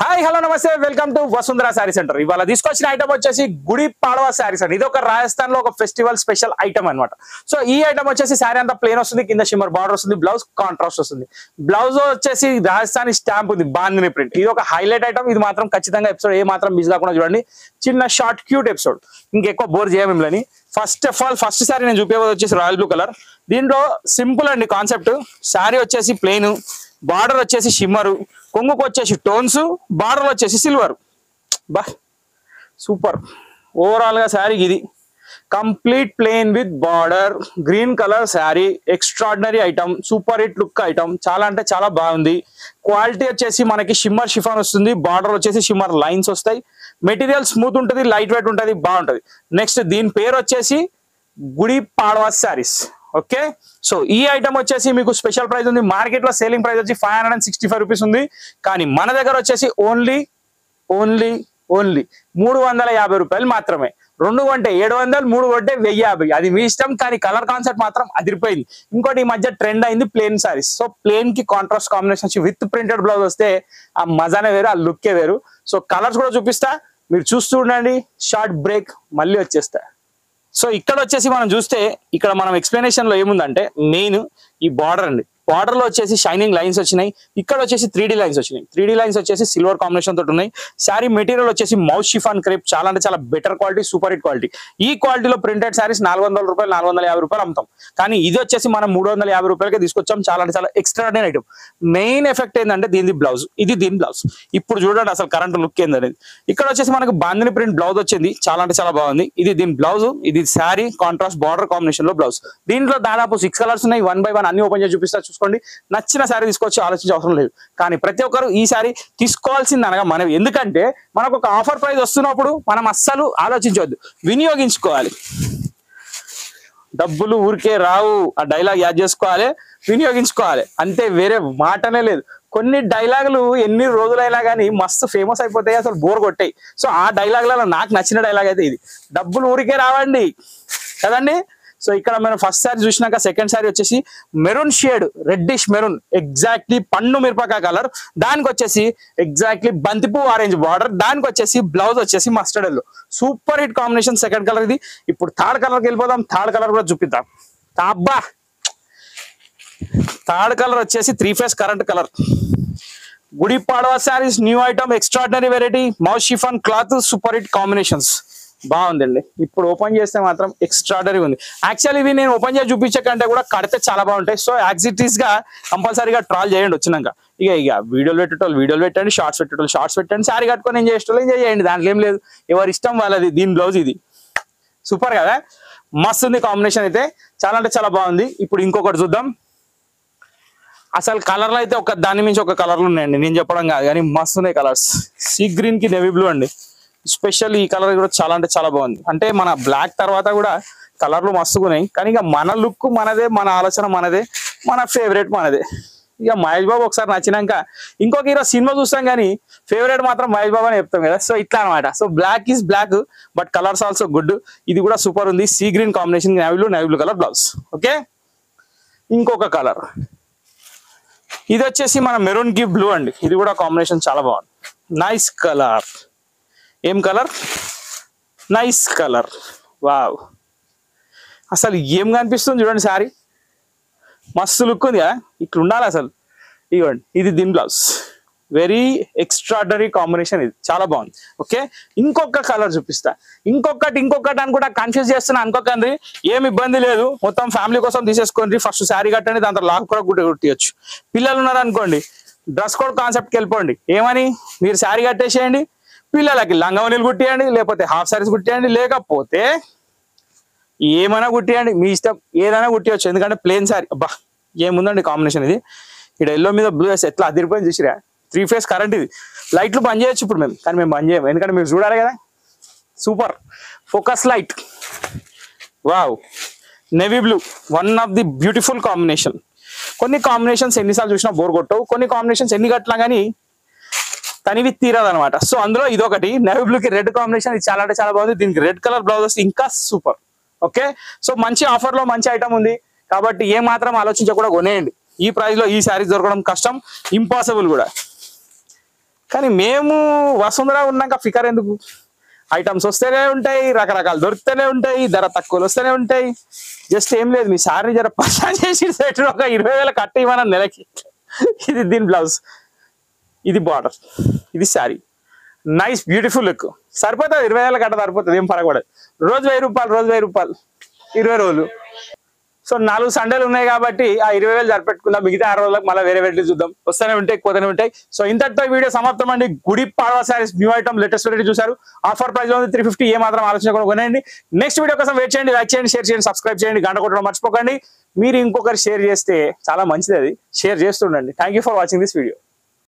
Hi hello నమస్తే welcome to Vasundhara sari centre. ఇవాళ తీసుకొచ్చిన ఐటమ్ వచ్చేసి గుడి పాడవా శారీస్ అండి. ఇది ఒక రాజస్థాన్ లో ఒక ఫెస్టివల్ స్పెషల్ ఐటమ్ అన్నమాట. సో ఈ ఐటమ్ వచ్చేసి శారీ అంతా ప్లేన్ వస్తుంది, కింద షిమ్మర్ బార్డర్ వస్తుంది, బ్లౌజ్ కాంట్రాస్ట్ వస్తుంది. బ్లౌజ్ వచ్చేసి రాజస్థాన్ స్టాంప్ ఉంది, బాందిని ప్రింట్. ఇది ఒక హైలైట్ ఐటమ్. ఇది మాత్రం ఖచ్చితంగా ఎపిసోడ్ ఏ మాత్రం మిస్ కాకుండా చూడండి. చిన్న షార్ట్ క్యూట్ ఎపిసోడ్, ఇంకెక్కువ బోర్ చేయమని. First of all first sari నేను చూపేది వచ్చేసి రాయల్ బ్లూ కలర్. దీంట్లో సింపుల్ అండి కాన్సెప్ట్. శారీ వచ్చేసి ప్లెయిన్, బార్డర్ వచ్చేసి షిమ్మరు, కొంగుకు వచ్చేసి టోన్స్, బార్డర్ వచ్చేసి సిల్వర్. బా సూపర్. ఓవరాల్ గా శారీ ఇది complete plain with border, green colour sari, extraordinary item, super hit look item. చాలా అంటే చాలా బాగుంది. క్వాలిటీ వచ్చేసి మనకి షిమ్మర్ షిఫాన్ వస్తుంది, బార్డర్ వచ్చేసి షిమ్మర్ లైన్స్ వస్తాయి. మెటీరియల్ స్మూత్ ఉంటుంది, లైట్ వెయిట్ ఉంటుంది, బాగుంటుంది. నెక్స్ట్ దీని పేరు వచ్చేసి గుడి పాడవా శారీస్. ఓకే, సో ఈ ఐటమ్ వచ్చేసి మీకు స్పెషల్ ప్రైస్ ఉంది. మార్కెట్ లో సేలింగ్ ప్రైస్ వచ్చి 565 రూపీస్ ఉంది, కానీ మన దగ్గర వచ్చేసి ఓన్లీ 350 రూపాయలు మాత్రమే. 2 కొంటే 700, 3 కొంటే 1050. అది మీ ఇష్టం, కానీ కలర్ కాన్సెప్ట్ మాత్రం అదిరిపోయింది. ఇంకోటి ఈ మధ్య ట్రెండ్ అయింది ప్లేన్ సారీస్. సో ప్లేన్ కి కాంట్రాస్ట్ కాంబినేషన్ వచ్చి విత్ ప్రింటెడ్ బ్లౌజ్ వస్తే ఆ మజానే వేరు, ఆ లుక్కే వేరు. సో కలర్స్ కూడా చూపిస్తా, మీరు చూస్తూ ఉండండి. షార్ట్ బ్రేక్, మళ్ళీ వచ్చేస్తా. సో ఇక్కడ వచ్చేసి మనం చూస్తే, ఇక్కడ మనం ఎక్స్ప్లెనేషన్ లో ఏముందంటే మెయిన్ ఈ బార్డర్ అండి. బార్డర్ లో వచ్చేసి షైనింగ్ లైన్స్ వచ్చినాయి. ఇక్కడ వచ్చేసి 3D లైన్స్ వచ్చినాయి. 3D లైన్స్ వచ్చేసి సిల్వర్ కాంబినేషన్ తోటి ఉన్నాయి. శారీ మెటీరియల్ వచ్చేసి మౌత్ షిఫాన్ క్రేప్, చాలా అంటే చాలా better quality, super hit quality. ఈ క్వాలిటీలో ప్రింటెడ్ శారీస్ 400 రూపాయలు, 450 రూపాయలు అమ్ముతాం, కానీ ఇది వచ్చేసి మనం 350 రూపాయలకే తీసుకొచ్చాం. చాలా అంటే చాలా ఎక్స్ట్రాడినరీ ఐటమ్. మెయిన్ ఎఫెక్ట్ ఏంటంటే దీని బ్లౌజ్, ఇది దీని బ్లౌజ్. ఇప్పుడు చూడండి అసలు కరెంట్ లుక్ ఏందనేది. ఇక్కడ వచ్చేసి మనకు బాందిని ప్రింట్ బ్లౌజ్ వచ్చింది, చాలా అంటే చాలా బాగుంది. ఇది దీని బ్లౌజ్, ఇది శారీ కాంట్రాస్ట్ బార్డర్ కాంబినేషన్ లో బ్లౌజ్. దీంట్లో దాదాపు 6 కలర్స్ ఉన్నాయి. 1 by 1 అన్ని ఓపెన్ చేసి చూపిస్తా, చూసుకోండి. నచ్చిన శారీ తీసుకొచ్చి ఆలోచించే అవసరం లేదు, కానీ ప్రతి ఒక్కరు ఈ శారీ తీసుకోవాల్సింది అనగా మనవి. ఎందుకంటే మనకు ఒక ఆఫర్ ప్రైస్ వస్తున్నప్పుడు మనం అస్సలు ఆలోచించవద్దు, వినియోగించుకోవాలి. డబ్బులు ఊరికే రావు, ఆ డైలాగ్ యాడ్ చేసుకోవాలి, వినియోగించుకోవాలి, అంతే, వేరే మాటనే లేదు. కొన్ని డైలాగులు ఎన్ని రోజులైనా కానీ మస్తు ఫేమస్ అయిపోతాయి, అసలు బోర్ కొట్టాయి. సో ఆ డైలాగ్లలో నాకు నచ్చిన డైలాగ్ అయితే ఇది. డబ్బులు ఊరికే రావండి కదండి. సో ఇక్కడ మనం ఫస్ట్ శారీ చూసినాక సెకండ్ శారీ వచ్చేసి maroon shade, reddish maroon, exactly పండు మిరపకాయ కలర్. దానికి వచ్చేసి ఎగ్జాక్ట్లీ బంతిపూ ఆరెంజ్ బార్డర్. దానికి వచ్చేసి బ్లౌజ్ వచ్చేసి mustard yellow. Super hit combination. Second colour ఇది. ఇప్పుడు థర్డ్ కలర్కి వెళ్ళిపోదాం. థర్డ్ కలర్ కూడా చూపిద్దాం. అబ్బా, థర్డ్ కలర్ వచ్చేసి 3 face current colour. Gudi Padwa saris new item, extraordinary variety, మౌత్ chiffon cloth, super hit combinations. బాగుందండి. ఇప్పుడు ఓపెన్ చేస్తే మాత్రం ఎక్స్ట్రాడనరీ ఉంది. యాక్చువల్లీ ఇవి నేను ఓపెన్ చేసి చూపించే కంటే కూడా కడితే చాలా బాగుంటాయి. సో యాక్సిటీస్ గా కంపల్సరీగా ట్రాల్ చేయండి వచ్చినాక. ఇక వీడియోలు పెట్టేటోళ్ళు వీడియోలు పెట్టండి, షార్ట్స్ పెట్టేటోళ్ళు షార్ట్స్ పెట్టండి, శారీ కట్టుకొని ఏం చేసేటోళ్ళు ఏం చేయండి, దాంట్లో ఏం లేదు, ఎవరి ఇష్టం వాళ్ళది. దీని బ్లౌజ్ ఇది. సూపర్ కదా, మస్తు ఉంది కాంబినేషన్ అయితే, చాలా అంటే చాలా బాగుంది. ఇప్పుడు ఇంకొకటి చూద్దాం. అసలు కలర్లు అయితే ఒక దాని మించి ఒక కలర్లు ఉన్నాయండి, నేను చెప్పడం కాదు కానీ మస్తు ఉన్నాయి కలర్స్. సీ గ్రీన్ కి నేవీ బ్లూ అండి. స్పెషల్ ఈ కలర్ కూడా చాలా అంటే చాలా బాగుంది. అంటే మన బ్లాక్ తర్వాత కూడా కలర్లు మస్తుగున్నాయి, కానీ ఇక మన లుక్ మనదే, మన ఆలోచన మనదే, మన ఫేవరెట్ మనదే. ఇక మహేష్ బాబు ఒకసారి నచ్చినాక ఇంకొక హీరో సినిమా చూస్తాం, కానీ ఫేవరెట్ మాత్రం మహేష్ బాబు అని చెప్తాం కదా. సో ఇట్లా అనమాట. So black is black, but colours also good. ఇది కూడా సూపర్ ఉంది. Sea green combination, navy blue colour blouse. Okay, ఇంకొక కలర్ ఇది వచ్చేసి మన మెరూన్ కి బ్లూ అండి. ఇది కూడా కాంబినేషన్ చాలా బాగుంది. Nice colour. ఏం కలర్? Nice colour. వావ్, అసలు ఏం కనిపిస్తుంది చూడండి శారీ, మస్తు లుక్ ఉంది కదా. ఇట్లా ఉండాలి అసలు. ఇవ్వండి, ఇది దీని బ్లౌజ్. వెరీ ఎక్స్ట్రాడనరీ కాంబినేషన్, ఇది చాలా బాగుంది. ఓకే, ఇంకొక కలర్ చూపిస్తా. ఇంకొకటి అని కూడా కన్ఫ్యూజ్ చేస్తున్నా అనుకోకండి, ఏం ఇబ్బంది లేదు. మొత్తం ఫ్యామిలీ కోసం తీసేసుకోండి. ఫస్ట్ శారీ కట్టండి, దాంతో లాక్ కూడా కుట్టేయచ్చు. పిల్లలు ఉన్నారనుకోండి, డ్రెస్ కోడ్ కాన్సెప్ట్కి వెళ్ళిపోండి. ఏమని, మీరు శారీ కట్టేసేయండి, పిల్లలకి లంగావనీలు కుట్టియండి, లేకపోతే హాఫ్ శారీస్ కుట్టియండి, లేకపోతే ఏమైనా కుట్టియండి, మీ ఇష్టం, ఏదైనా కుట్టియచ్చు. ఎందుకంటే ప్లేన్ శారీ. అబ్బా ఏముందండి కాంబినేషన్ ఇది. ఇక్కడ ఎల్లో మీద బ్లూ వేస్తే ఎట్లా అదిరిపోయింది చూసిరా. 3 ఫేస్ కరెంట్ ఇది. లైట్లు బంద్ చేయొచ్చు ఇప్పుడు మేము, కానీ మేము బంద్ చేయము, ఎందుకంటే మీరు చూడాలి కదా. Super focus light. Wow, navy blue, one of the beautiful combination. కొన్ని కాంబినేషన్స్ ఎన్నిసార్లు చూసినా బోర్ కొట్టవు, కొన్ని కాంబినేషన్స్ ఎన్ని కట్టినా కానీ తనివి తీరదు అనమాట. సో అందులో ఇదొకటి. నేవీ బ్లూ కి రెడ్ కాంబినేషన్, ఇది చాలా అంటే చాలా బాగుంది. దీనికి రెడ్ కలర్ బ్లౌజ్ వస్తే ఇంకా సూపర్. ఓకే, సో మంచి ఆఫర్ లో మంచి ఐటమ్ ఉంది, కాబట్టి ఏ మాత్రం ఆలోచించకుండా కొనేయండి. ఈ ప్రైస్ లో ఈ శారీస్ దొరకడం కష్టం, ఇంపాసిబుల్ కూడా. కానీ మేము వసుంధర ఉన్నాక ఫికర్ ఎందుకు? ఐటమ్స్ వస్తేనే ఉంటాయి, రకరకాలు దొరుకుతూనే ఉంటాయి, ధర తక్కువలు వస్తూనే ఉంటాయి. జస్ట్ ఏం లేదు, మీ సార్ని జర పర్సన్ చేసి ఒక 20,000 కట్టి ఇవ్వను నెలకి. ఇది దీని బ్లౌజ్, ఇది బార్డర్, ఇది శారీ. Nice beautiful look. సరిపోతుంది, 20,000 కట్ట సరిపోతుంది, ఏం పడకూడదు. రోజు 1,000 రూపాయలు, రోజు 1,000 రూపాయలు, 20 రోజులు. సో 4 సండేలు ఉన్నాయి కాబట్టి ఆ 20,000 సరిపెట్టుకుందాం. మిగతా 6 రోజులకు మళ్ళీ వేరే వెరైటీ చూద్దాం. వస్తూనే ఉంటాయి, పోతూనే ఉంటాయి. సో ఇంతటితో వీడియో సమాప్తం అండి. Gudi Padwa saris new item latest variety చూసారు. ఆఫర్ ప్రైస్ లో ఉంది 350. ఏ మాత్రం ఆలోచన కూడా కొనండి. నెక్స్ట్ వీడియో కోసం వెయిట్ చేయండి. లైక్ చేయండి, షేర్ చేయండి, సబ్స్క్రైబ్ చేయండి, గంట కొట్టడం మర్చిపోకండి. మీరు ఇంకొకరు షేర్ చేస్తే చాలా మంచిది, అది షేర్ చేస్తుండండి. Thank you for watching this video.